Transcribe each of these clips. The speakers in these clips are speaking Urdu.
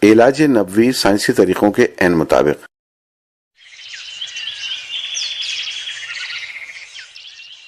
علاج نبوی سائنسی طریقوں کے عین مطابق۔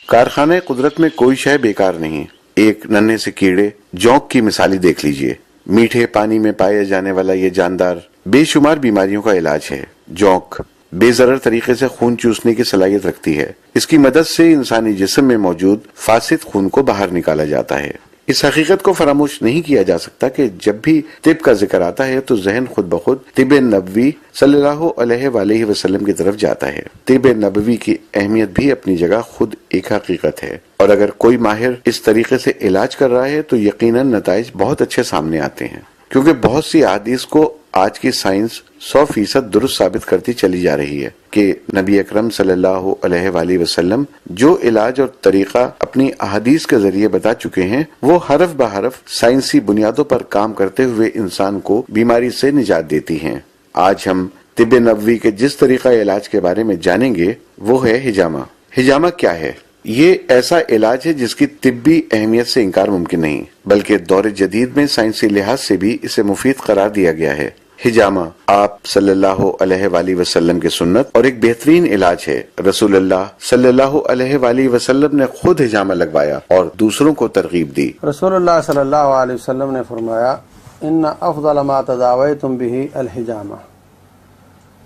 کارخانہ قدرت میں کوئی شے بیکار نہیں۔ ایک ننھے سے کیڑے جونک کی مثالی دیکھ لیجئے۔ میٹھے پانی میں پایا جانے والا یہ جاندار بے شمار بیماریوں کا علاج ہے۔ جونک بے ضرر طریقے سے خون چوسنے کی صلاحیت رکھتی ہے۔ اس کی مدد سے انسانی جسم میں موجود فاسد خون کو باہر نکالا جاتا ہے۔ اس حقیقت کو فراموش نہیں کیا جا سکتا کہ جب بھی طب کا ذکر آتا ہے تو ذہن خود بخود طب نبوی صلی اللہ علیہ وآلہ وسلم کی طرف جاتا ہے۔ طب نبوی کی اہمیت بھی اپنی جگہ خود ایک حقیقت ہے، اور اگر کوئی ماہر اس طریقے سے علاج کر رہا ہے تو یقیناً نتائج بہت اچھے سامنے آتے ہیں، کیونکہ بہت سی احادیث کو آج کی سائنس 100% درست ثابت کرتی چلی جا رہی ہے کہ نبی اکرم صلی اللہ علیہ وآلہ وسلم جو علاج اور طریقہ اپنی احادیث کے ذریعے بتا چکے ہیں وہ حرف بحرف سائنسی بنیادوں پر کام کرتے ہوئے انسان کو بیماری سے نجات دیتی ہیں۔ آج ہم طب نبوی کے جس طریقہ علاج کے بارے میں جانیں گے وہ ہے حجامہ۔ حجامہ کیا ہے؟ یہ ایسا علاج ہے جس کی طبی اہمیت سے انکار ممکن نہیں، بلکہ دور جدید میں سائنسی لحاظ سے بھی اسے مفید قرار دیا گیا ہے۔ حجامہ آپ صلی اللہ علیہ وآلہ وسلم کی سنت اور ایک بہترین علاج ہے۔ رسول اللہ صلی اللہ علیہ وآلہ وسلم نے خود حجامہ لگوایا اور دوسروں کو ترغیب دی۔ رسول اللہ صلی اللہ علیہ وسلم نے فرمایا ان افضل ما تداویتم به الحجامہ،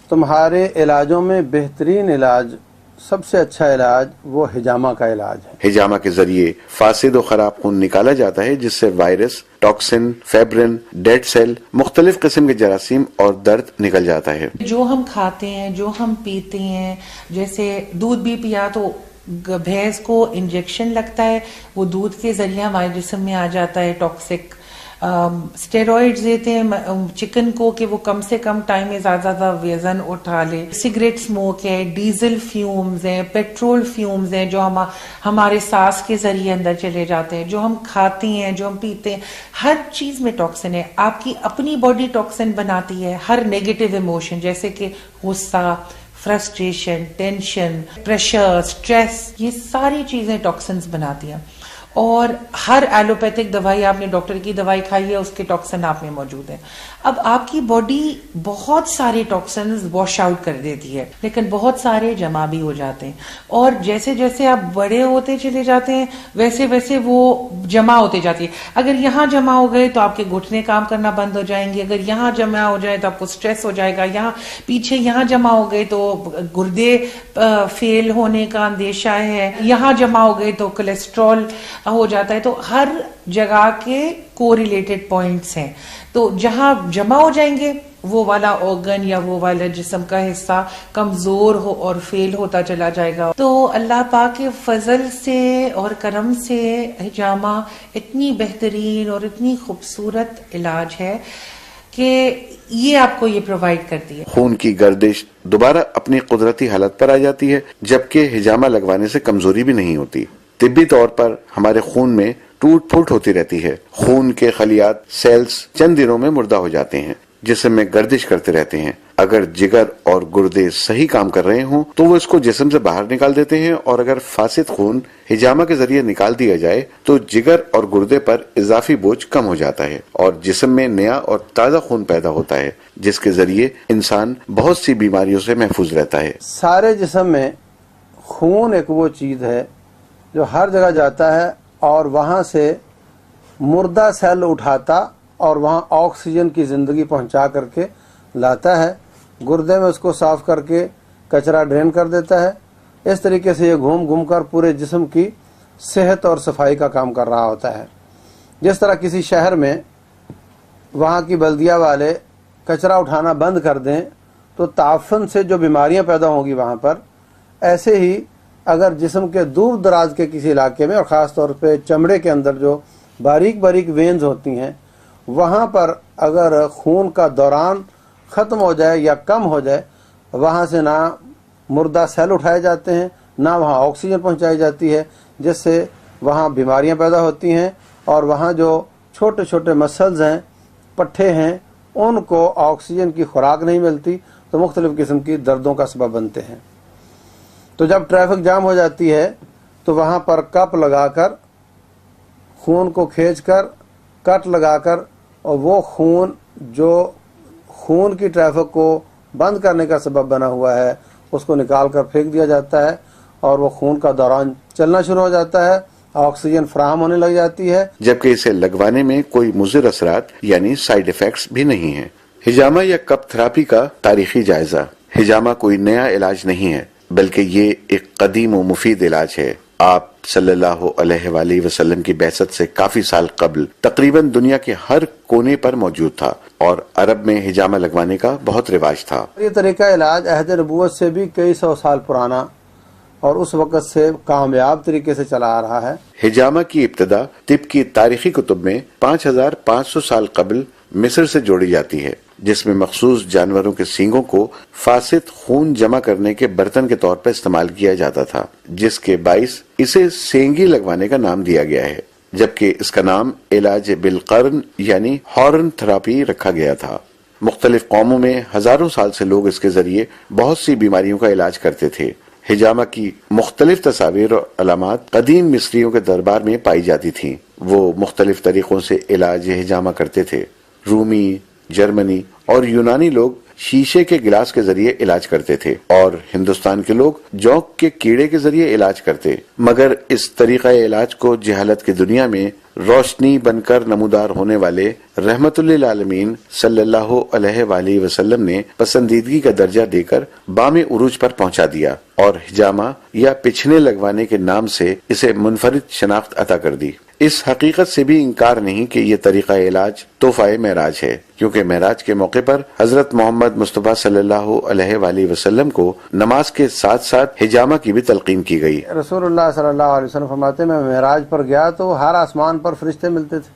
تمہارے علاجوں میں بہترین علاج، سب سے اچھا علاج وہ حجامہ کا علاج ہے۔ حجامہ کے ذریعے فاسد و خراب خون نکالا جاتا ہے جس سے وائرس، ٹاکسن، فیبرن، ڈیڈ سیل، مختلف قسم کے جراثیم اور درد نکل جاتا ہے۔ جو ہم کھاتے ہیں، جو ہم پیتے ہیں، جیسے دودھ بھی پیا تو بھینس کو انجیکشن لگتا ہے، وہ دودھ کے ذریعے ہمارے جسم میں آ جاتا ہے ٹاکسک۔ اسٹیرائڈز دیتے ہیں چکن کو کہ وہ کم سے کم ٹائم میں زیادہ وزن اٹھا لے۔ سگریٹ اسموک ہے، ڈیزل فیومز ہیں، پیٹرول فیومز ہیں جو ہمارے سانس کے ذریعے اندر چلے جاتے ہیں، جو ہم کھاتے ہیں، جو ہم پیتے ہیں، ہر چیز میں ٹاکسن ہے۔ آپ کی اپنی باڈی ٹاکسن بناتی ہے۔ ہر نیگیٹو ایموشن جیسے کہ غصہ، فرسٹریشن، ٹینشن، پریشر، سٹریس، یہ ساری چیزیں ٹاکسنز بناتی ہیں۔ اور ہر ایلوپیتھک دوائی، آپ نے ڈاکٹر کی دوائی کھائی ہے، اس کے ٹاکسن آپ میں موجود ہیں۔ اب آپ کی باڈی بہت سارے ٹاکسنز واش آؤٹ کر دیتی ہے، لیکن بہت سارے جمع بھی ہو جاتے ہیں، اور جیسے جیسے آپ بڑے ہوتے چلے جاتے ہیں ویسے ویسے وہ جمع ہوتے جاتی ہے۔ اگر یہاں جمع ہو گئے تو آپ کے گھٹنے کام کرنا بند ہو جائیں گے، اگر یہاں جمع ہو جائے تو آپ کو سٹریس ہو جائے گا، یہاں پیچھے یہاں جمع ہو گئے تو گردے فیل ہونے کا اندیشہ ہے، یہاں جمع ہو گئے تو کولیسٹرول ہو جاتا ہے۔ تو ہر جگہ کے کو ریلیٹڈ پوائنٹس ہیں، تو جہاں جمع ہو جائیں گے وہ والا آرگن یا وہ والا جسم کا حصہ کمزور ہو اور فیل ہوتا چلا جائے گا۔ تو اللہ پاک کے فضل سے اور کرم سے حجامہ اتنی بہترین اور اتنی خوبصورت علاج ہے کہ یہ آپ کو یہ پرووائڈ کرتی ہے۔ خون کی گردش دوبارہ اپنی قدرتی حالت پر آ جاتی ہے، جبکہ حجامہ لگوانے سے کمزوری بھی نہیں ہوتی۔ طبی طور پر ہمارے خون میں ٹوٹ پھوٹ ہوتی رہتی ہے۔ خون کے خلیات، سیلز چند دنوں میں مردہ ہو جاتے ہیں، جسم میں گردش کرتے رہتے ہیں۔ اگر جگر اور گردے صحیح کام کر رہے ہوں تو وہ اس کو جسم سے باہر نکال دیتے ہیں، اور اگر فاسد خون حجامہ کے ذریعے نکال دیا جائے تو جگر اور گردے پر اضافی بوجھ کم ہو جاتا ہے اور جسم میں نیا اور تازہ خون پیدا ہوتا ہے، جس کے ذریعے انسان بہت سی بیماریوں سے محفوظ رہتا ہے۔ سارے جسم میں خون ایک وہ چیز ہے جو ہر جگہ جاتا ہے اور وہاں سے مردہ سیل اٹھاتا اور وہاں آکسیجن کی زندگی پہنچا کر کے لاتا ہے، گردے میں اس کو صاف کر کے کچرا ڈرین کر دیتا ہے۔ اس طریقے سے یہ گھوم گھوم کر پورے جسم کی صحت اور صفائی کا کام کر رہا ہوتا ہے۔ جس طرح کسی شہر میں وہاں کی بلدیہ والے کچرا اٹھانا بند کر دیں تو تعفن سے جو بیماریاں پیدا ہوں گی وہاں پر، ایسے ہی اگر جسم کے دور دراز کے کسی علاقے میں اور خاص طور پہ چمڑے کے اندر جو باریک باریک وینز ہوتی ہیں وہاں پر اگر خون کا دوران ختم ہو جائے یا کم ہو جائے، وہاں سے نہ مردہ سیل اٹھائے جاتے ہیں، نہ وہاں آکسیجن پہنچائی جاتی ہے، جس سے وہاں بیماریاں پیدا ہوتی ہیں، اور وہاں جو چھوٹے چھوٹے مسلز ہیں، پٹھے ہیں، ان کو آکسیجن کی خوراک نہیں ملتی تو مختلف قسم کی دردوں کا سبب بنتے ہیں۔ تو جب ٹریفک جام ہو جاتی ہے تو وہاں پر کپ لگا کر خون کو کھینچ کر کٹ لگا کر، اور وہ خون جو خون کی ٹریفک کو بند کرنے کا سبب بنا ہوا ہے اس کو نکال کر پھینک دیا جاتا ہے اور وہ خون کا دوران چلنا شروع ہو جاتا ہے، آکسیجن فراہم ہونے لگ جاتی ہے، جبکہ اسے لگوانے میں کوئی مضر اثرات یعنی سائیڈ ایفیکٹس بھی نہیں ہیں۔ ہجامہ یا کپ تھراپی کا تاریخی جائزہ۔ ہجامہ کوئی نیا علاج نہیں ہے بلکہ یہ ایک قدیم و مفید علاج ہے۔ آپ صلی اللہ علیہ وآلہ وسلم کی بعثت سے کافی سال قبل تقریباً دنیا کے ہر کونے پر موجود تھا اور عرب میں ہجامہ لگوانے کا بہت رواج تھا۔ یہ طریقہ علاج عہد نبوت سے بھی کئی سو سال پرانا اور اس وقت سے کامیاب طریقے سے چلا آ رہا ہے۔ ہجامہ کی ابتدا طب کی تاریخی کتب میں 5500 سال قبل مصر سے جوڑی جاتی ہے، جس میں مخصوص جانوروں کے سینگوں کو فاسد خون جمع کرنے کے برتن کے طور پر استعمال کیا جاتا تھا، جس کے باعث اسے سینگی لگوانے کا نام دیا گیا ہے، جبکہ اس کا نام علاج بالقرن یعنی ہارن تھراپی رکھا گیا تھا۔ مختلف قوموں میں ہزاروں سال سے لوگ اس کے ذریعے بہت سی بیماریوں کا علاج کرتے تھے۔ ہجامہ کی مختلف تصاویر اور علامات قدیم مصریوں کے دربار میں پائی جاتی تھیں۔ وہ مختلف طریقوں سے علاج ہجامہ کرتے تھے۔ رومی، جرمنی اور یونانی لوگ شیشے کے گلاس کے ذریعے علاج کرتے تھے اور ہندوستان کے لوگ جونک کے کیڑے کے ذریعے علاج کرتے، مگر اس طریقہ علاج کو جہالت کی دنیا میں روشنی بن کر نمودار ہونے والے رحمت للعالمین صلی اللہ علیہ وآلہ وسلم نے پسندیدگی کا درجہ دے کر بام عروج پر پہنچا دیا اور ہجامہ یا پچھنے لگوانے کے نام سے اسے منفرد شناخت عطا کر دی۔ اس حقیقت سے بھی انکار نہیں کہ یہ طریقہ علاج تحفہ معراج ہے، کیونکہ معراج کے موقع پر حضرت محمد مصطفیٰ صلی اللہ علیہ وآلہ وسلم کو نماز کے ساتھ ساتھ ہجامہ کی بھی تلقین کی گئی۔ رسول اللہ صلی اللہ علیہ وسلم فرماتے میں معراج پر گیا تو ہر آسمان پر فرشتے ملتے تھے،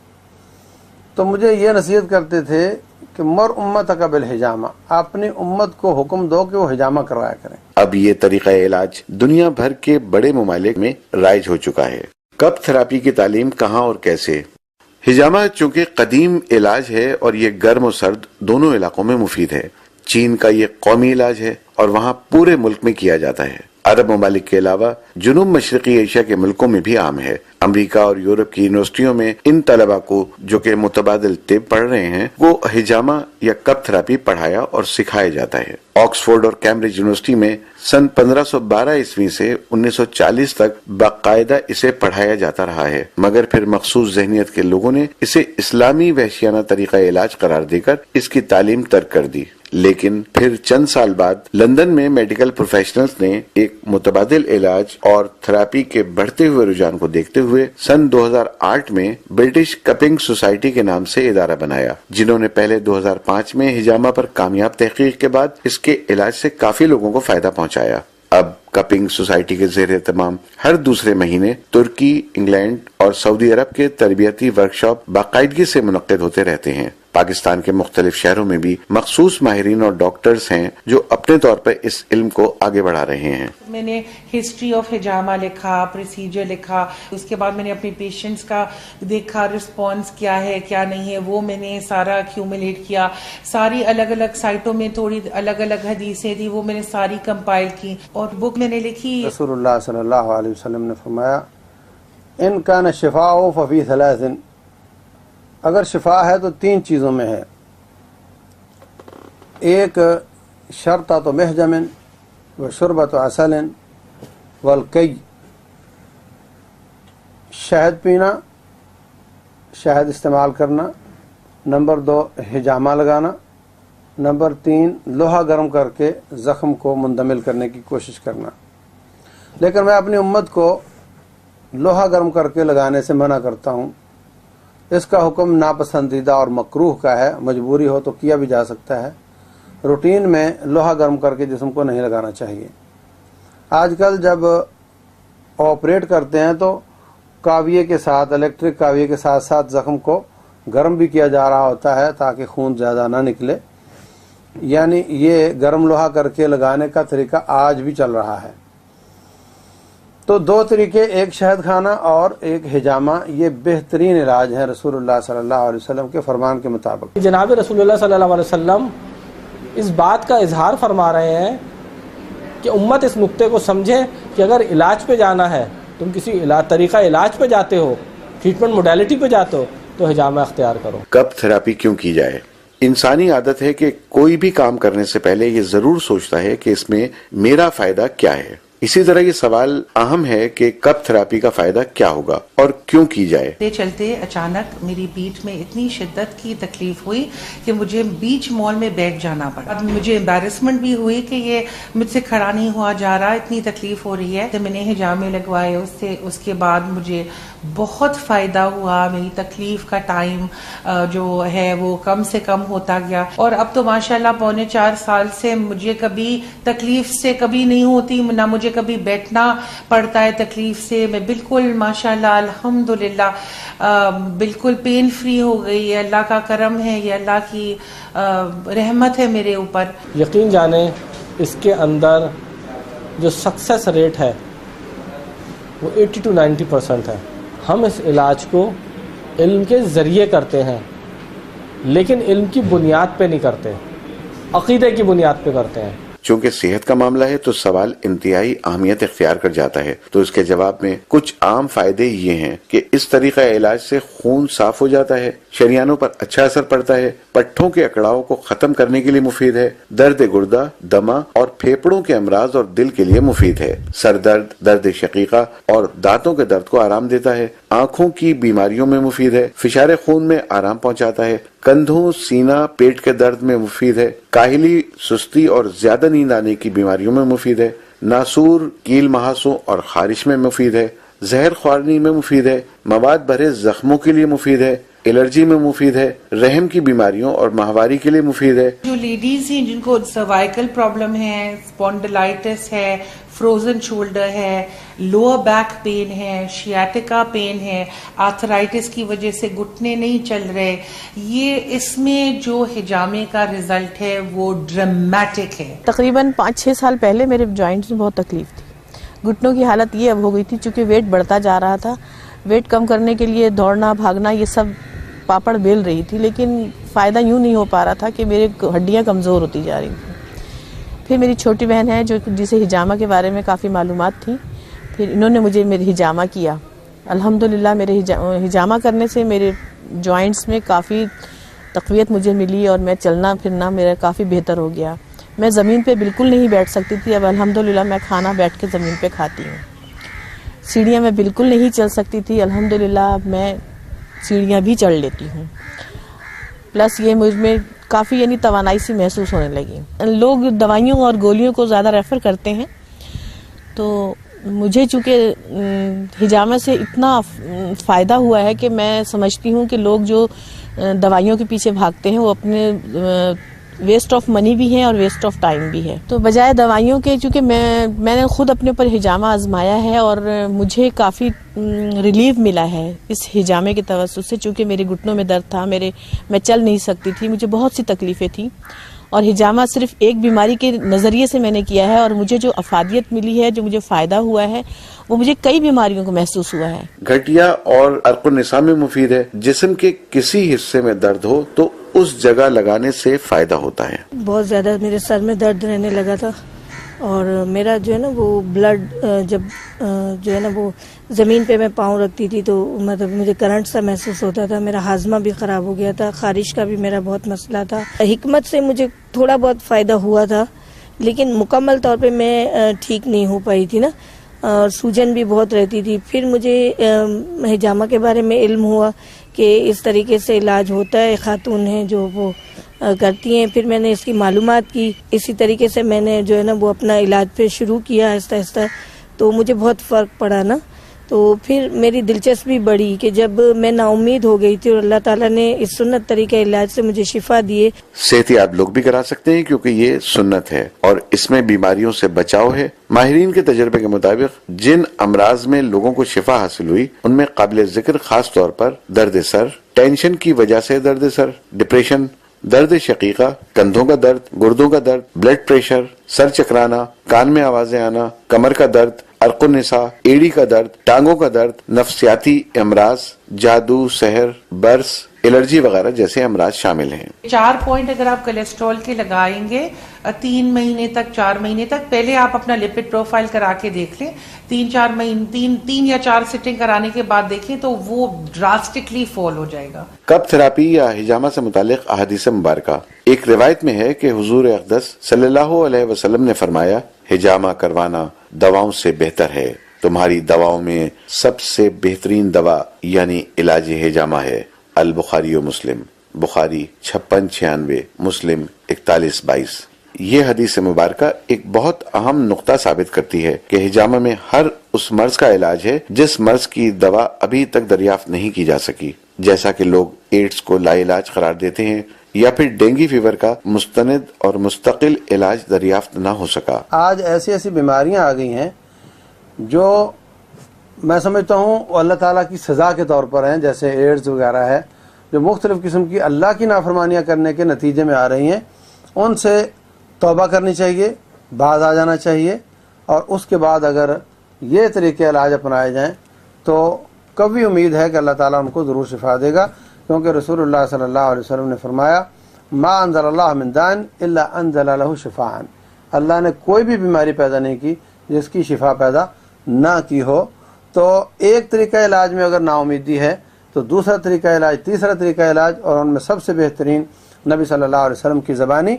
تو مجھے یہ نصیحت کرتے تھے کہ مر امتک بالحجامہ، اپنی امت کو حکم دو کہ وہ ہجامہ کروایا کریں۔ اب یہ طریقہ علاج دنیا بھر کے بڑے ممالک میں رائج ہو چکا ہے۔ کپ تھراپی کی تعلیم کہاں اور کیسے؟ ہجامہ چونکہ قدیم علاج ہے اور یہ گرم و سرد دونوں علاقوں میں مفید ہے۔ چین کا یہ قومی علاج ہے اور وہاں پورے ملک میں کیا جاتا ہے۔ عرب ممالک کے علاوہ جنوب مشرقی ایشیا کے ملکوں میں بھی عام ہے۔ امریکہ اور یورپ کی یونیورسٹیوں میں ان طلباء کو جو کہ متبادل طب پڑھ رہے ہیں وہ ہجامہ یا کپ تھراپی پڑھایا اور سکھایا جاتا ہے۔ آکسفورڈ اور کیمبرج یونیورسٹی میں سن 1512 عیسوی سے 1940 تک باقاعدہ اسے پڑھایا جاتا رہا ہے، مگر پھر مخصوص ذہنیت کے لوگوں نے اسے اسلامی وحشیانہ طریقہ علاج قرار دے کر اس کی تعلیم ترک کر دی۔ لیکن پھر چند سال بعد لندن میں میڈیکل پروفیشنلز نے ایک متبادل علاج اور تھراپی کے بڑھتے ہوئے رجحان کو دیکھتے ہوئے سن 2008 میں برٹش کپنگ سوسائٹی کے نام سے ادارہ بنایا، جنہوں نے پہلے 2005 میں ہجامہ پر کامیاب تحقیق کے بعد اس کے علاج سے کافی لوگوں کو فائدہ پہنچایا۔ اب کپنگ سوسائٹی کے زیر اہتمام ہر دوسرے مہینے ترکی، انگلینڈ اور سعودی عرب کے تربیتی ورکشاپ باقاعدگی سے منعقد ہوتے رہتے ہیں۔ پاکستان کے مختلف شہروں میں بھی مخصوص ماہرین اور ڈاکٹرز ہیں جو اپنے طور پر اس علم کو آگے بڑھا رہے ہیں۔ میں نے ہسٹری آف ہجامہ لکھا، پروسیجر لکھا، اس کے بعد میں نے اپنے پیشنٹس کا دیکھا رسپانس کیا ہے کیا نہیں ہے، وہ میں نے سارا ایکیومولیٹ کیا۔ ساری الگ الگ سائٹوں میں تھوڑی الگ الگ حدیثیں تھی، وہ میں نے ساری کمپائل کی اور بک میں نے لکھی۔ رسول اللہ صلی اللہ علیہ وسلم نے فرمایا ان کان الشفاء ففی ثلاث، اگر شفا ہے تو 3 چیزوں میں ہے۔ ایک شرطۃ محجم و شربۃ عسل والکی، شہد پینا، شہد استعمال کرنا۔ نمبر 2 ہجامہ لگانا۔ نمبر 3 لوہا گرم کر کے زخم کو مندمل کرنے کی کوشش کرنا۔ لیکن میں اپنی امت کو لوہا گرم کر کے لگانے سے منع کرتا ہوں۔ اس کا حکم ناپسندیدہ اور مکروہ کا ہے، مجبوری ہو تو کیا بھی جا سکتا ہے، روٹین میں لوہا گرم کر کے جسم کو نہیں لگانا چاہیے۔ آج کل جب آپریٹ کرتے ہیں تو کاویے کے ساتھ، الیکٹرک کاویے کے ساتھ ساتھ زخم کو گرم بھی کیا جا رہا ہوتا ہے تاکہ خون زیادہ نہ نکلے، یعنی یہ گرم لوہا کر کے لگانے کا طریقہ آج بھی چل رہا ہے۔ تو 2 طریقے، ایک شہد کھانا اور ایک ہجامہ، یہ بہترین علاج ہے رسول اللہ صلی اللہ علیہ وسلم کے فرمان کے مطابق۔ جناب رسول اللہ صلی اللہ علیہ وسلم اس بات کا اظہار فرما رہے ہیں کہ امت اس نقطے کو سمجھے کہ اگر علاج پہ جانا ہے، تم کسی طریقہ علاج پہ جاتے ہو، ٹریٹمنٹ موڈیلٹی پہ جاتے ہو، تو ہجامہ اختیار کرو۔ کپ تھراپی کیوں کی جائے؟ انسانی عادت ہے کہ کوئی بھی کام کرنے سے پہلے یہ ضرور سوچتا ہے کہ اس میں میرا فائدہ کیا ہے. اسی طرح یہ سوال اہم ہے کہ کب تھراپی کا فائدہ کیا ہوگا اور کیوں کی جائے. چلتے اچانک میری پیٹھ میں اتنی شدت کی تکلیف ہوئی کہ مجھے بیچ مال میں بیٹھ جانا پڑا. اب مجھے امبیرسمنٹ بھی ہوئی کہ یہ مجھ سے کھڑا نہیں ہوا جا رہا, اتنی تکلیف ہو رہی ہے. تو میں نے حجامے لگوائے, اس کے بعد مجھے بہت فائدہ ہوا. میری تکلیف کا ٹائم جو ہے وہ کم سے کم ہوتا گیا, اور اب تو ماشاءاللہ 4.25 سال سے مجھے کبھی تکلیف سے کبھی نہیں ہوتی, نہ مجھے کبھی بیٹھنا پڑتا ہے تکلیف سے. میں بالکل ماشاءاللہ الحمدللہ بالکل پین فری ہو گئی. یہ اللہ کا کرم ہے, یہ اللہ کی رحمت ہے میرے اوپر. یقین جانیں اس کے اندر جو سکسیس ریٹ ہے وہ 80 to 90% ہے. ہم اس علاج کو علم کے ذریعے کرتے ہیں, لیکن علم کی بنیاد پہ نہیں کرتے, عقیدے کی بنیاد پہ کرتے ہیں. چونکہ صحت کا معاملہ ہے تو سوال انتہائی اہمیت اختیار کر جاتا ہے. تو اس کے جواب میں کچھ عام فائدے یہ ہیں کہ اس طریقہ علاج سے خون صاف ہو جاتا ہے, شریانوں پر اچھا اثر پڑتا ہے, پٹھوں کے اکڑاؤ کو ختم کرنے کے لیے مفید ہے, درد گردہ, دمہ اور پھیپڑوں کے امراض اور دل کے لیے مفید ہے, سر درد, درد شقیقہ اور دانتوں کے درد کو آرام دیتا ہے, آنکھوں کی بیماریوں میں مفید ہے, فشار خون میں آرام پہنچاتا ہے, کندھوں, سینہ, پیٹ کے درد میں مفید ہے, کاہلی, سستی اور زیادہ نیند آنے کی بیماریوں میں مفید ہے, ناسور, کیل مہاسوں اور خارش میں مفید ہے, زہر خوارنی میں مفید ہے, مواد بھرے زخموں کے لیے مفید ہے, الرجی میں مفید ہے, رحم کی بیماریوں اور ماہواری کے لیے مفید ہے. جو لیڈیز ہیں جن کو سروائکل پرابلم ہے, اسپونڈلائٹس ہے, فروزن شولڈر ہے, لوور بیک پین ہے, شیاٹیکا پین ہے, آرتھرائٹس کی وجہ سے گھٹنے نہیں چل رہے, یہ اس میں جو حجامے کا رزلٹ ہے وہ ڈرامیٹک ہے. تقریباً 5-6 سال پہلے میرے جوائنٹس میں بہت تکلیف تھی. گھٹنوں کی حالت یہ اب ہو گئی تھی چونکہ ویٹ بڑھتا جا رہا تھا. ویٹ کم کرنے کے لیے دوڑنا بھاگنا یہ سب پاپڑ بیل رہی تھی, لیکن فائدہ یوں نہیں ہو پا رہا تھا کہ میرے ہڈیاں کمزور ہوتی جا رہی تھیں. پھر میری چھوٹی بہن ہے جسے حجامہ کے بارے میں کافی معلومات تھی, پھر انہوں نے مجھے میری حجامہ کیا. الحمدللہ میرے حجامہ کرنے سے میرے جوائنٹس میں کافی تقویت مجھے ملی اور میں چلنا پھرنا میرا کافی بہتر ہو گیا. میں زمین پہ بالکل نہیں بیٹھ سکتی تھی, اب الحمدللہ میں کھانا بیٹھ کے زمین پہ کھاتی ہوں. سیڑھیاں میں بالکل نہیں چل سکتی تھی, الحمدللہ اب میں سیڑھیاں بھی چڑھ لیتی ہوں. پلس یہ مجھ میں کافی یعنی توانائی سی محسوس ہونے لگی. لوگ دوائیوں اور گولیوں کو زیادہ ریفر کرتے ہیں, تو مجھے چونکہ حجامہ سے اتنا فائدہ ہوا ہے کہ میں سمجھتی ہوں کہ لوگ جو دوائیوں کے پیچھے بھاگتے ہیں وہ اپنے ویسٹ آف منی بھی ہے اور ویسٹ آف ٹائم بھی ہے. تو بجائے دوائیوں کے, چونکہ میں نے خود اپنے اوپر حجامہ آزمایا ہے اور مجھے کافی ریلیف ملا ہے اس حجامے کے توسط سے. چونکہ میرے گھٹنوں میں درد تھا, میں چل نہیں سکتی تھی, مجھے بہت سی تکلیفیں تھیں, اور حجامہ صرف ایک بیماری کے نظریے سے میں نے کیا ہے, اور مجھے جو افادیت ملی ہے, جو مجھے فائدہ ہوا ہے, وہ مجھے کئی بیماریوں کو محسوس ہوا ہے. گھٹیا اور عرق النساء میں مفید ہے. جسم کے کسی حصے میں درد ہو تو اس جگہ لگانے سے فائدہ ہوتا ہے. بہت زیادہ میرے سر میں درد رہنے لگا تھا, اور میرا جو ہے نا وہ بلڈ جب جو ہے نا وہ زمین پہ میں پاؤں رکھتی تھی تو مطلب مجھے کرنٹ سا محسوس ہوتا تھا. میرا ہاضمہ بھی خراب ہو گیا تھا, خارش کا بھی میرا بہت مسئلہ تھا. حکمت سے مجھے تھوڑا بہت فائدہ ہوا تھا, لیکن مکمل طور پہ میں ٹھیک نہیں ہو پائی تھی نا, اور سوجن بھی بہت رہتی تھی. پھر مجھے حجامہ کے بارے میں علم ہوا کہ اس طریقے سے علاج ہوتا ہے, خاتون ہیں جو وہ کرتی ہیں. پھر میں نے اس کی معلومات کی, اسی طریقے سے میں نے جو ہے نا وہ اپنا علاج پہ شروع کیا آہستہ آہستہ, تو مجھے بہت فرق پڑا نا. تو پھر میری دلچسپی بڑھی کہ جب میں نا امید ہو گئی تھی اور اللہ تعالیٰ نے اس سنت طریقہ علاج سے مجھے شفا دیے. صحت یاب لوگ بھی کرا سکتے ہیں کیونکہ یہ سنت ہے اور اس میں بیماریوں سے بچاؤ ہے. ماہرین کے تجربے کے مطابق جن امراض میں لوگوں کو شفا حاصل ہوئی ان میں قابل ذکر خاص طور پر درد سر, ٹینشن کی وجہ سے درد سر, ڈپریشن, درد شقیقہ, کندھوں کا درد, گردوں کا درد, بلڈ پریشر, سر چکرانا, کان میں آوازیں آنا, کمر کا درد, عرق النساء, ایڑی کا درد, ٹانگوں کا درد, نفسیاتی امراض, جادو, سحر, برس, الرجی وغیرہ جیسے امراض شامل ہیں۔ 4 پوائنٹ اگر آپ کولیسٹرول کے لگائیں گے 3 مہینے تک 4 مہینے تک، پہلے آپ اپنا لپڈ پروفائل کرا کے دیکھ لیں، 3 یا 4 سٹنگ کرانے کے بعد دیکھیں تو وہ ڈراسٹکلی فال ہو جائے گا۔ کپ تھراپی یا ہجامہ سے متعلق احادیث مبارکہ۔ ایک روایت میں ہے کہ حضور اقدس صلی اللہ علیہ وسلم نے فرمایا، ہجامہ کروانا دواؤں سے بہتر ہے، تمہاری دواؤں میں سب سے بہترین دوا یعنی علاج ہجامہ ہے۔ البخاری و مسلم، بخاری 5696، مسلم 4122۔ یہ حدیث مبارکہ ایک بہت اہم نقطہ ثابت کرتی ہے کہ ہجامہ میں ہر اس مرض کا علاج ہے جس مرض کی دوا ابھی تک دریافت نہیں کی جا سکی، جیسا کہ لوگ ایڈز کو لا علاج قرار دیتے ہیں یا پھر ڈینگی فیور کا مستند اور مستقل علاج دریافت نہ ہو سکا۔ آج ایسی بیماریاں آ گئی ہیں جو میں سمجھتا ہوں اللہ تعالیٰ کی سزا کے طور پر ہیں، جیسے ایڈز وغیرہ ہے، جو مختلف قسم کی اللہ کی نافرمانیاں کرنے کے نتیجے میں آ رہی ہیں۔ ان سے توبہ کرنی چاہیے، باز آ جانا چاہیے، اور اس کے بعد اگر یہ طریقے علاج اپنائے جائیں تو کبھی امید ہے کہ اللہ تعالیٰ ان کو ضرور شفا دے گا، کیونکہ رسول اللہ صلی اللہ علیہ وسلم نے فرمایا، ما انزل اللہ من داء الا انزل له شفاء، اللہ نے کوئی بھی بیماری پیدا نہیں کی جس کی شفا پیدا نہ کی ہو۔ تو ایک طریقہ علاج میں اگر نا امیدی ہے تو دوسرا طریقہ علاج، تیسرا طریقہ علاج، اور ان میں سب سے بہترین نبی صلی اللہ علیہ وسلم کی زبانی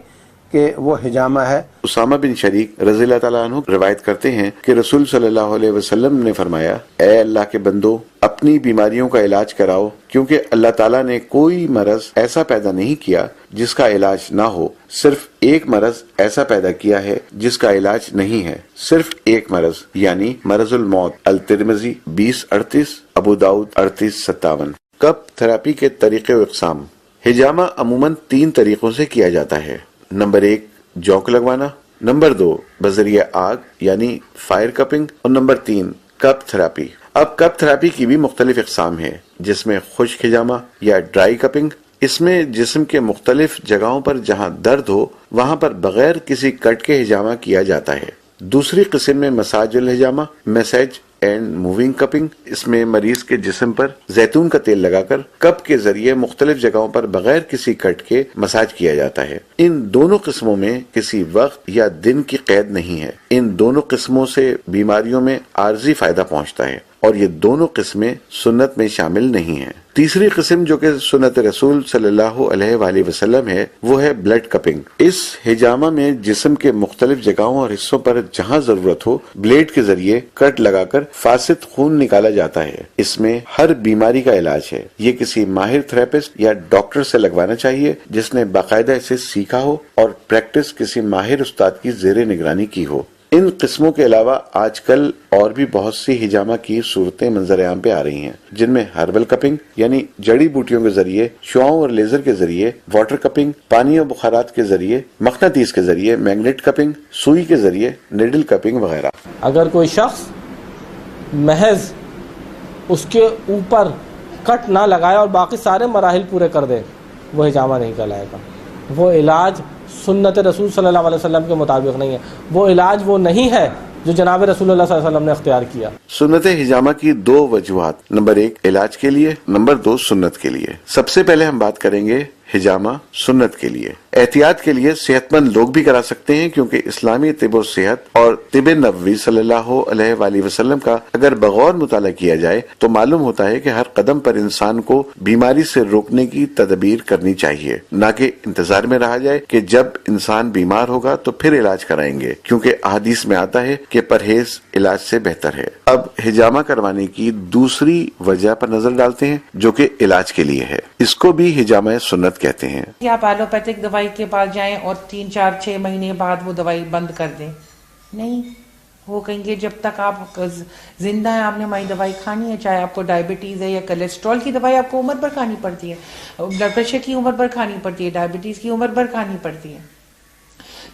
کہ وہ ہجامہ ہے۔ اسامہ بن شریک رضی اللہ تعالیٰ عنہ روایت کرتے ہیں کہ رسول صلی اللہ علیہ وسلم نے فرمایا، اے اللہ کے بندو، اپنی بیماریوں کا علاج کراؤ، کیونکہ اللہ تعالیٰ نے کوئی مرض ایسا پیدا نہیں کیا جس کا علاج نہ ہو، صرف ایک مرض ایسا پیدا کیا ہے جس کا علاج نہیں ہے، صرف ایک مرض، یعنی مرض الموت۔ الترمذی 2038، ابو داؤد 3857۔ کپ تھراپی کے طریقے و اقسام۔ ہجامہ عموماً 3 طریقوں سے کیا جاتا ہے۔ نمبر 1 جوک لگوانا، نمبر 2 بذریعہ آگ یعنی فائر کپنگ، اور نمبر 3 کپ تھراپی۔ اب کپ تھراپی کی بھی مختلف اقسام ہیں، جس میں خشک ہجامہ یا ڈرائی کپنگ، اس میں جسم کے مختلف جگہوں پر جہاں درد ہو وہاں پر بغیر کسی کٹ کے ہجامہ کیا جاتا ہے۔ دوسری قسم میں مساج الہجامہ، میسج اینڈ موونگ کپنگ، اس میں مریض کے جسم پر زیتون کا تیل لگا کر کپ کے ذریعے مختلف جگہوں پر بغیر کسی کٹ کے مساج کیا جاتا ہے۔ ان دونوں قسموں میں کسی وقت یا دن کی قید نہیں ہے۔ ان دونوں قسموں سے بیماریوں میں عارضی فائدہ پہنچتا ہے، اور یہ دونوں قسمیں سنت میں شامل نہیں ہیں۔ تیسری قسم جو کہ سنت رسول صلی اللہ علیہ وآلہ وسلم ہے، وہ ہے بلڈ کپنگ۔ اس ہجامہ میں جسم کے مختلف جگہوں اور حصوں پر جہاں ضرورت ہو بلیڈ کے ذریعے کٹ لگا کر فاسد خون نکالا جاتا ہے۔ اس میں ہر بیماری کا علاج ہے۔ یہ کسی ماہر تھراپسٹ یا ڈاکٹر سے لگوانا چاہیے جس نے باقاعدہ اسے سیکھا ہو اور پریکٹس کسی ماہر استاد کی زیر نگرانی کی ہو۔ ان قسموں کے علاوہ آج کل اور بھی بہت سی ہجامہ کی صورتیں منظر عام پہ آ رہی ہیں، جن میں ہربل کپنگ یعنی جڑی بوٹیوں کے ذریعے، شعاؤں اور لیزر کے ذریعے، واٹر کپنگ پانی اور بخارات کے ذریعے، مقناطیس کے ذریعے، میگنیٹ کپنگ سوئی کے ذریعے، نیڈل کپنگ وغیرہ۔ اگر کوئی شخص محض اس کے اوپر کٹ نہ لگائے اور باقی سارے مراحل پورے کر دے، وہ ہجامہ نہیں کہلائے گا۔ وہ علاج سنت رسول صلی اللہ علیہ وسلم کے مطابق نہیں ہے، وہ علاج وہ نہیں ہے جو جناب رسول اللہ صلی اللہ علیہ وسلم نے اختیار کیا۔ سنت ہجامہ کی 2 وجوہات، نمبر 1 علاج کے لیے، نمبر 2 سنت کے لیے۔ سب سے پہلے ہم بات کریں گے ہجامہ سنت کے لیے۔ احتیاط کے لیے صحت مند لوگ بھی کرا سکتے ہیں، کیونکہ اسلامی طب و صحت اور طب نبوی صلی اللہ علیہ وآلہ وسلم کا اگر بغور مطالعہ کیا جائے تو معلوم ہوتا ہے کہ ہر قدم پر انسان کو بیماری سے روکنے کی تدبیر کرنی چاہیے، نہ کہ انتظار میں رہا جائے کہ جب انسان بیمار ہوگا تو پھر علاج کرائیں گے، کیونکہ احادیث میں آتا ہے کہ پرہیز علاج سے بہتر ہے۔ اب ہجامہ کروانے کی دوسری وجہ پر نظر ڈالتے ہیں جو کہ علاج کے لیے ہے۔ اس کو بھی ہجامہ سنت کہتے ہیں۔ آپ ایلوپیتھک دوائی کے پاس جائیں اور 3 4 6 مہینے بعد وہ دوائی بند کر دیں، نہیں، وہ کہیں گے جب تک آپ زندہ ہیں آپ نے ہماری دوائی کھانی ہے، چاہے آپ کو ڈائبٹیز ہے یا کولیسٹرول کی دوائی آپ کو عمر بھر کھانی پڑتی ہے، بلڈ پریشر کی عمر بھر کھانی پڑتی ہے، ڈائبٹیز کی عمر بھر کھانی پڑتی ہے۔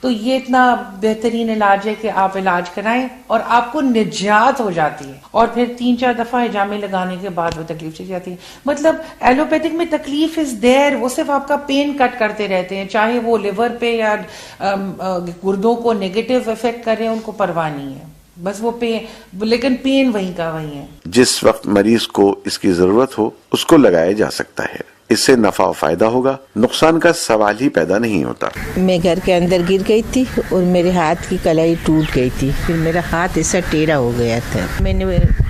تو یہ اتنا بہترین علاج ہے کہ آپ علاج کرائیں اور آپ کو نجات ہو جاتی ہے، اور پھر 3 4 دفعہ ہجامے لگانے کے بعد وہ تکلیف چلی جاتی ہے۔ مطلب ایلوپیتھک میں تکلیف از دیر، وہ صرف آپ کا پین کٹ کرتے رہتے ہیں، چاہے وہ لیور پہ یا گردوں کو نیگیٹو افیکٹ کرے، ان کو پرواہ نہیں ہے، بس وہ پین، لیکن پین وہیں کا وہیں ہے۔ جس وقت مریض کو اس کی ضرورت ہو اس کو لگایا جا سکتا ہے۔ اس سے نفع و فائدہ ہوگا، نقصان کا سوال ہی پیدا نہیں ہوتا۔ میں گھر کے اندر گر گئی تھی اور میرے ہاتھ کی کلائی ٹوٹ گئی تھی، پھر میرا ہاتھ ایسا ٹیڑھا ہو گیا تھا۔ میں نے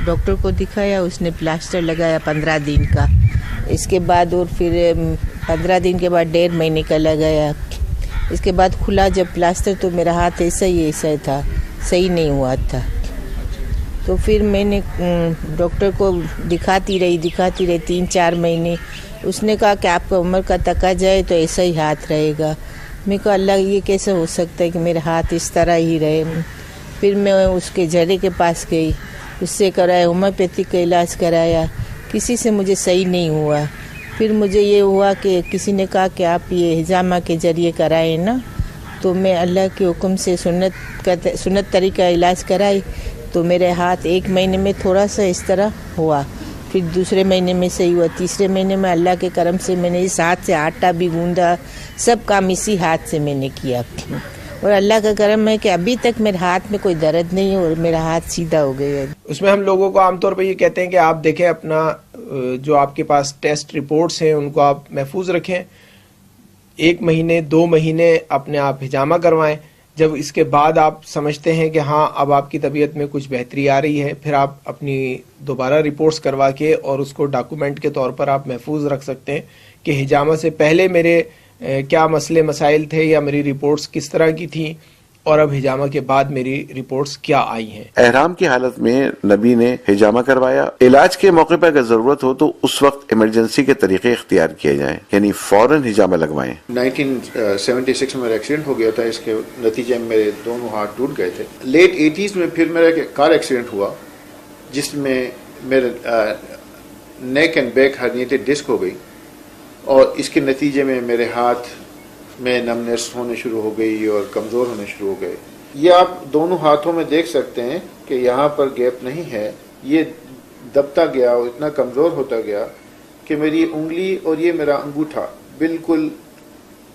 ڈاکٹر کو دکھایا، اس نے پلاسٹر لگایا 15 دن کا، اس کے بعد اور پھر 15 دن کے بعد 1.5 مہینے کا لگایا، اس کے بعد کھلا جب پلاسٹر تو میرا ہاتھ ایسا ہی تھا، صحیح نہیں ہوا تھا۔ تو پھر میں نے ڈاکٹر کو دکھاتی رہی 3-4 مہینے۔ اس نے کہا کہ آپ کا عمر کا تقاضا ہے تو ایسا ہی ہاتھ رہے گا۔ میں کہا اللہ یہ کیسے ہو سکتا ہے کہ میرا ہاتھ اس طرح ہی رہے۔ پھر میں اس کے جڑے کے پاس گئی، اس سے کرایا، ہومیوپیتھک کا علاج کرایا، کسی سے مجھے صحیح نہیں ہوا۔ پھر مجھے یہ ہوا کہ کسی نے کہا کہ آپ یہ حجامہ کے ذریعے کرائیں نا، تو میں اللہ کے حکم سے سنت طریقہ علاج کرائی، تو میرے ہاتھ 1 مہینے میں تھوڑا سا اس طرح ہوا، پھر دوسرے مہینے میں صحیح ہوا، تیسرے مہینے میں اللہ کے کرم سے میں نے اس ہاتھ سے آٹا بھی گوندا، سب کام اسی ہاتھ سے میں نے کیا، اور اللہ کا کرم ہے کہ ابھی تک میرے ہاتھ میں کوئی درد نہیں ہے اور میرا ہاتھ سیدھا ہو گیا ہے۔ اس میں ہم لوگوں کو عام طور پہ یہ کہتے ہیں کہ آپ دیکھیں اپنا جو آپ کے پاس ٹیسٹ رپورٹس ہیں ان کو آپ محفوظ رکھیں، 1 مہینے 2 مہینے اپنے آپ حجامہ کروائیں، جب اس کے بعد آپ سمجھتے ہیں کہ ہاں اب آپ کی طبیعت میں کچھ بہتری آ رہی ہے، پھر آپ اپنی دوبارہ رپورٹس کروا کے اور اس کو ڈاکومنٹ کے طور پر آپ محفوظ رکھ سکتے ہیں کہ حجامہ سے پہلے میرے کیا مسئلے مسائل تھے یا میری رپورٹس کس طرح کی تھیں، اور اب حجامہ کے بعد میری رپورٹس کیا آئی ہیں۔ احرام کی حالت میں نبی نے حجامہ کروایا۔ علاج کے موقع پر اگر ضرورت ہو تو اس وقت ایمرجنسی کے طریقے اختیار کیے جائیں، یعنی فوراً حجامہ لگوائیں۔ 1976 میں میرا ایکسیڈنٹ ہو گیا تھا، اس کے نتیجے میں میرے دونوں ہاتھ ٹوٹ گئے تھے۔ لیٹ 80s میں پھر میرا کار ایکسیڈنٹ ہوا جس میں میرے نیک اینڈ بیک ہرنیٹڈ ڈسک ہو گئی، اور اس کے نتیجے میں میرے ہاتھ میں نمنس ہونے شروع ہو گئی اور کمزور ہونے شروع ہو گئے۔ یہ آپ دونوں ہاتھوں میں دیکھ سکتے ہیں کہ یہاں پر گیپ نہیں ہے، یہ دبتا گیا اور اتنا کمزور ہوتا گیا کہ میری انگلی اور یہ میرا انگوٹھا بالکل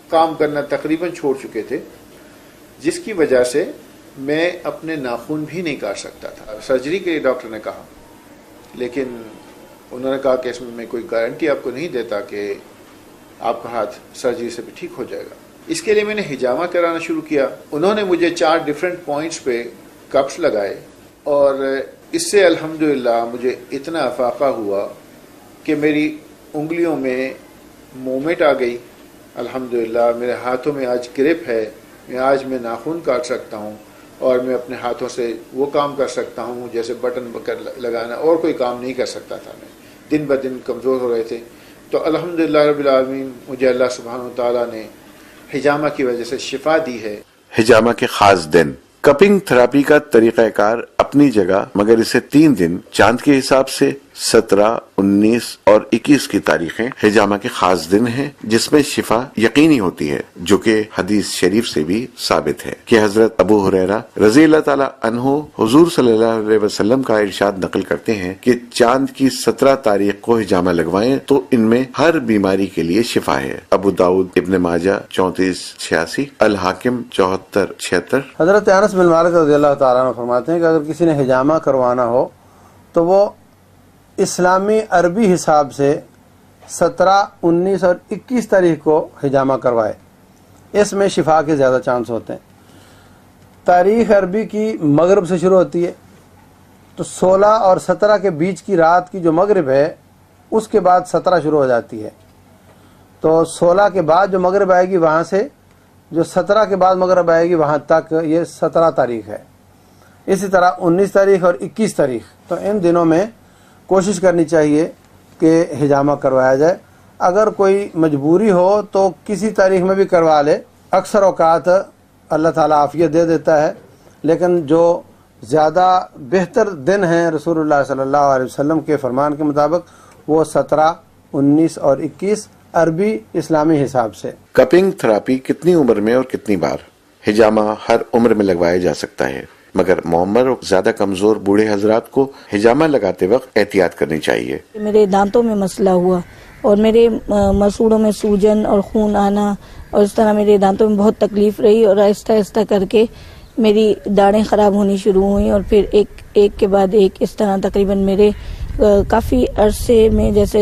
کام کرنا تقریباً چھوڑ چکے تھے، جس کی وجہ سے میں اپنے ناخن بھی نہیں کاٹ سکتا تھا۔ سرجری کے لیے ڈاکٹر نے کہا، لیکن انہوں نے کہا کہ اس میں کوئی گارنٹی آپ کو نہیں دیتا کہ آپ کا ہاتھ سرجری سے بھی ٹھیک ہو جائے گا۔ اس کے لیے میں نے حجامہ کرانا شروع کیا۔ انہوں نے مجھے 4 ڈفرینٹ پوائنٹس پہ کپس لگائے، اور اس سے الحمدللہ مجھے اتنا افاقہ ہوا کہ میری انگلیوں میں موومنٹ آ گئی۔ الحمدللہ میرے ہاتھوں میں آج گرپ ہے، آج میں ناخن کاٹ سکتا ہوں، اور میں اپنے ہاتھوں سے وہ کام کر سکتا ہوں جیسے بٹن لگانا، اور کوئی کام نہیں کر سکتا تھا۔ میں دن بہ دن کمزور ہو رہے تھے، تو الحمدللہ رب العالمین مجھے اللہ سبحانہ وتعالیٰ نے حجامہ کی وجہ سے شفا دی ہے۔ حجامہ کے خاص دن۔ کپنگ تھراپی کا طریقہ کار اپنی جگہ، مگر اسے 3 دن چاند کے حساب سے 17، 19 اور 21 کی تاریخیں حجامہ کے خاص دن ہیں، جس میں شفا یقینی ہوتی ہے، جو کہ حدیث شریف سے بھی ثابت ہے کہ حضرت ابو ہریرہ رضی اللہ تعالی عنہ حضور صلی اللہ علیہ وسلم کا ارشاد نقل کرتے ہیں کہ چاند کی 17 تاریخ کو حجامہ لگوائیں تو ان میں ہر بیماری کے لیے شفا ہے۔ ابو داؤد، ابن ماجہ 3486، الحاکم 7476۔ حضرت انس بن مالک رضی اللہ تعالیٰ عنہ فرماتے ہیں کہ اگر کسی نے حجامہ کروانا ہو تو وہ اسلامی عربی حساب سے 17، 19 اور 21 تاریخ کو حجامہ کروائے، اس میں شفا کے زیادہ چانس ہوتے ہیں۔ تاریخ عربی کی مغرب سے شروع ہوتی ہے، تو 16 اور 17 کے بیچ کی رات کی جو مغرب ہے اس کے بعد 17 شروع ہو جاتی ہے، تو 16 کے بعد جو مغرب آئے گی وہاں سے جو 17 کے بعد مغرب آئے گی وہاں تک یہ 17 تاریخ ہے۔ اسی طرح 19 تاریخ اور 21 تاریخ، تو ان دنوں میں کوشش کرنی چاہیے کہ حجامہ کروایا جائے۔ اگر کوئی مجبوری ہو تو کسی تاریخ میں بھی کروا لے، اکثر اوقات اللہ تعالیٰ عافیت دے دیتا ہے، لیکن جو زیادہ بہتر دن ہیں رسول اللہ صلی اللہ علیہ وسلم کے فرمان کے مطابق وہ 17، 19 اور 21 عربی اسلامی حساب سے۔ کپنگ تھراپی کتنی عمر میں اور کتنی بار؟ حجامہ ہر عمر میں لگوایا جا سکتا ہے، مگر معمر اور زیادہ کمزور بوڑھے حضرات کو حجامہ لگاتے وقت احتیاط کرنی چاہیے۔ میرے دانتوں میں مسئلہ ہوا اور میرے مسوڑوں میں سوجن اور خون آنا، اور اس طرح میرے دانتوں میں بہت تکلیف رہی، اور آہستہ آہستہ کر کے میری داڑیں خراب ہونی شروع ہوئیں، اور پھر ایک کے بعد ایک اس طرح تقریباً میرے کافی عرصے میں جیسے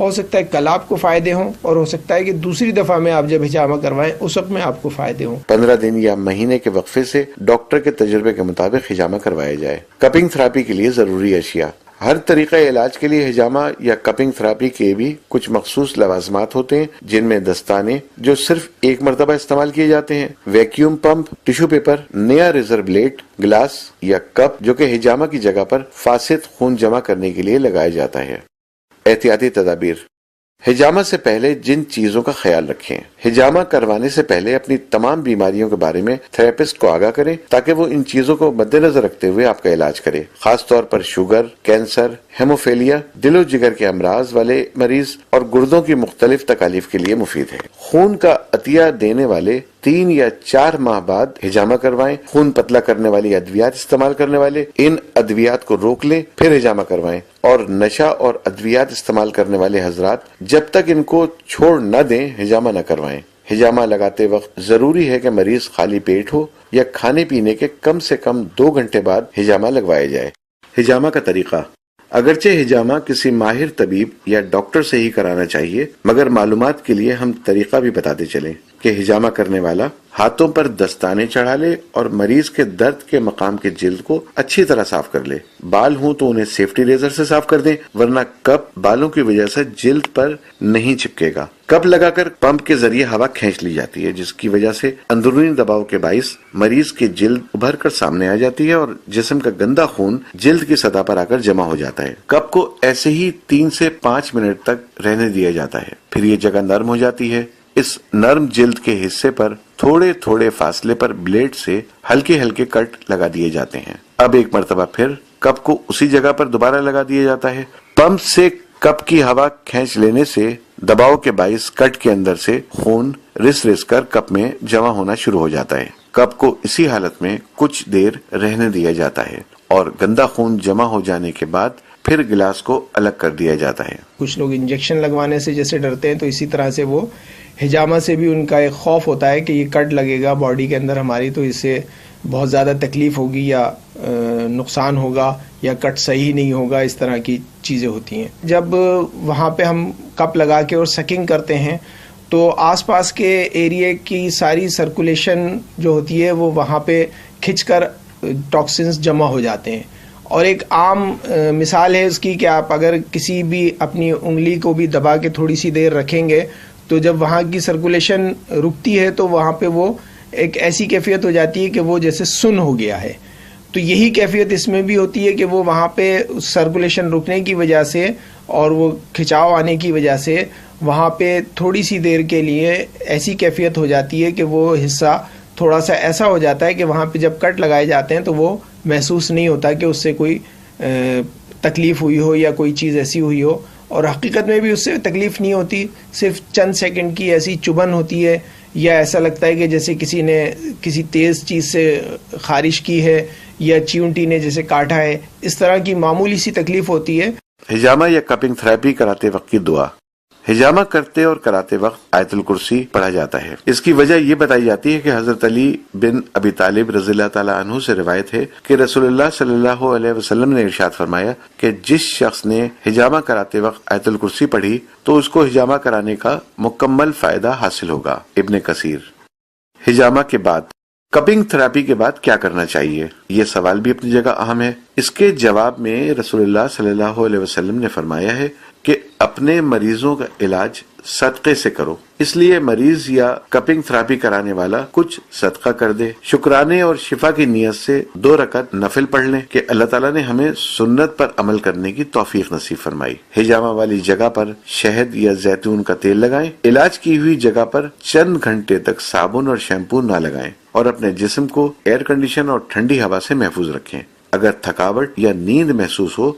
ہو سکتا ہے کل آپ کو فائدے ہوں اور ہو سکتا ہے کہ دوسری دفعہ میں آپ جب حجامہ کروائیں اس وقت میں آپ کو فائدے ہوں. 15 دن یا مہینے کے وقفے سے ڈاکٹر کے تجربے کے مطابق حجامہ کروایا جائے. کپنگ تھراپی کے لیے ضروری اشیاء. ہر طریقہ علاج کے لیے حجامہ یا کپنگ تھراپی کے بھی کچھ مخصوص لوازمات ہوتے ہیں، جن میں دستانے جو صرف ایک مرتبہ استعمال کیے جاتے ہیں، ویکیوم پمپ، ٹشو پیپر، نیا ریزر بلیڈ، گلاس یا کپ جو کہ حجامہ کی جگہ پر فاسد خون جمع کرنے کے لیے لگایا جاتا ہے. احتیاطی تدابیر. حجامہ سے پہلے جن چیزوں کا خیال رکھیں. حجامہ کروانے سے پہلے اپنی تمام بیماریوں کے بارے میں تھراپسٹ کو آگاہ کریں تاکہ وہ ان چیزوں کو مد نظر رکھتے ہوئے آپ کا علاج کرے. خاص طور پر شوگر، کینسر، ہیموفیلیا، دل و جگر کے امراض والے مریض اور گردوں کی مختلف تکالیف کے لیے مفید ہے. خون کا عطیہ دینے والے 3 یا 4 ماہ بعد حجامہ کروائیں. خون پتلا کرنے والی ادویات استعمال کرنے والے ان ادویات کو روک لیں، پھر حجامہ کروائیں. اور نشہ اور ادویات استعمال کرنے والے حضرات جب تک ان کو چھوڑ نہ دیں حجامہ نہ کروائیں. حجامہ لگاتے وقت ضروری ہے کہ مریض خالی پیٹ ہو یا کھانے پینے کے کم سے کم 2 گھنٹے بعد حجامہ لگوایا جائے. حجامہ کا طریقہ. اگرچہ حجامہ کسی ماہر طبیب یا ڈاکٹر سے ہی کرانا چاہیے، مگر معلومات کے لیے ہم طریقہ بھی بتاتے چلیں کہ حجامہ کرنے والا ہاتھوں پر دستانے چڑھا لے اور مریض کے درد کے مقام کے جلد کو اچھی طرح صاف کر لے. بال ہوں تو انہیں سیفٹی ریزر سے صاف کر دیں، ورنہ کپ بالوں کی وجہ سے جلد پر نہیں چپکے گا. کپ لگا کر پمپ کے ذریعے ہوا کھینچ لی جاتی ہے، جس کی وجہ سے اندرونی دباؤ کے باعث مریض کی جلد ابھر کر سامنے آ جاتی ہے اور جسم کا گندا خون جلد کی سطح پر آ کر جمع ہو جاتا ہے. کپ کو ایسے ہی 3 سے 5 منٹ تک رہنے دیا جاتا ہے، پھر یہ جگہ نرم ہو جاتی ہے. اس نرم جلد کے حصے پر تھوڑے تھوڑے فاصلے پر بلیڈ سے ہلکے ہلکے کٹ لگا دیے جاتے ہیں. اب ایک مرتبہ پھر کپ کو اسی جگہ پر دوبارہ لگا دیا جاتا ہے. پمپ سے کپ کی ہوا کھینچ لینے سے دباؤ کے باعث کٹ کے اندر سے خون رس رس کر کپ میں جمع ہونا شروع ہو جاتا ہے. کپ کو اسی حالت میں کچھ دیر رہنے دیا جاتا ہے اور گندا خون جمع ہو جانے کے بعد پھر گلاس کو الگ کر دیا جاتا ہے. کچھ لوگ انجیکشن لگوانے سے جیسے ڈرتے ہیں، تو اسی طرح سے وہ حجامہ سے بھی ان کا ایک خوف ہوتا ہے کہ یہ کٹ لگے گا باڈی کے اندر ہماری، تو اس سے بہت زیادہ تکلیف ہوگی یا نقصان ہوگا یا کٹ صحیح نہیں ہوگا. اس طرح کی چیزیں ہوتی ہیں. جب وہاں پہ ہم کپ لگا کے اور سکنگ کرتے ہیں تو آس پاس کے ایریے کی ساری سرکولیشن جو ہوتی ہے وہ وہاں پہ کھنچ کر ٹاکسنز جمع ہو جاتے ہیں. اور ایک عام مثال ہے اس کی کہ آپ اگر کسی بھی اپنی انگلی کو بھی دبا کے تھوڑی سی دیر رکھیں گے تو جب وہاں کی سرکولیشن رکتی ہے تو وہاں پہ وہ ایک ایسی کیفیت ہو جاتی ہے کہ وہ جیسے سن ہو گیا ہے. تو یہی کیفیت اس میں بھی ہوتی ہے کہ وہ وہاں پہ سرکولیشن رکنے کی وجہ سے اور وہ کھچاؤ آنے کی وجہ سے وہاں پہ تھوڑی سی دیر کے لیے ایسی کیفیت ہو جاتی ہے کہ وہ حصہ تھوڑا سا ایسا ہو جاتا ہے کہ وہاں پہ جب کٹ لگائے جاتے ہیں تو وہ محسوس نہیں ہوتا کہ اس سے کوئی تکلیف ہوئی ہو یا کوئی چیز ایسی ہوئی ہو. اور حقیقت میں بھی اس سے تکلیف نہیں ہوتی، صرف چند سیکنڈ کی ایسی چبھن ہوتی ہے یا ایسا لگتا ہے کہ جیسے کسی نے کسی تیز چیز سے خارش کی ہے یا چیونٹی نے جیسے کاٹا ہے. اس طرح کی معمولی سی تکلیف ہوتی ہے. حجامہ یا کپنگ تھراپی کراتے وقت کی دعا. حجامہ کرتے اور کراتے وقت آیت الکرسی پڑھا جاتا ہے. اس کی وجہ یہ بتائی جاتی ہے کہ حضرت علی بن ابی طالب رضی اللہ تعالیٰ عنہ سے روایت ہے کہ رسول اللہ صلی اللہ علیہ وسلم نے ارشاد فرمایا کہ جس شخص نے حجامہ کراتے وقت آیت الکرسی پڑھی تو اس کو حجامہ کرانے کا مکمل فائدہ حاصل ہوگا. ابن کثیر. حجامہ کے بعد کپنگ تھراپی کے بعد کیا کرنا چاہیے؟ یہ سوال بھی اپنی جگہ اہم ہے. اس کے جواب میں رسول اللہ صلی اللہ علیہ وسلم نے فرمایا ہے کہ اپنے مریضوں کا علاج صدقے سے کرو. اس لیے مریض یا کپنگ تھراپی کرانے والا کچھ صدقہ کر دے. شکرانے اور شفا کی نیت سے 2 رکعت نفل پڑھ لیں کہ اللہ تعالیٰ نے ہمیں سنت پر عمل کرنے کی توفیق نصیب فرمائی. حجامہ والی جگہ پر شہد یا زیتون کا تیل لگائیں. علاج کی ہوئی جگہ پر چند گھنٹے تک صابن اور شیمپو نہ لگائیں اور اپنے جسم کو ایئر کنڈیشن اور ٹھنڈی ہوا سے محفوظ رکھیں. اگر تھکاوٹ یا نیند محسوس ہو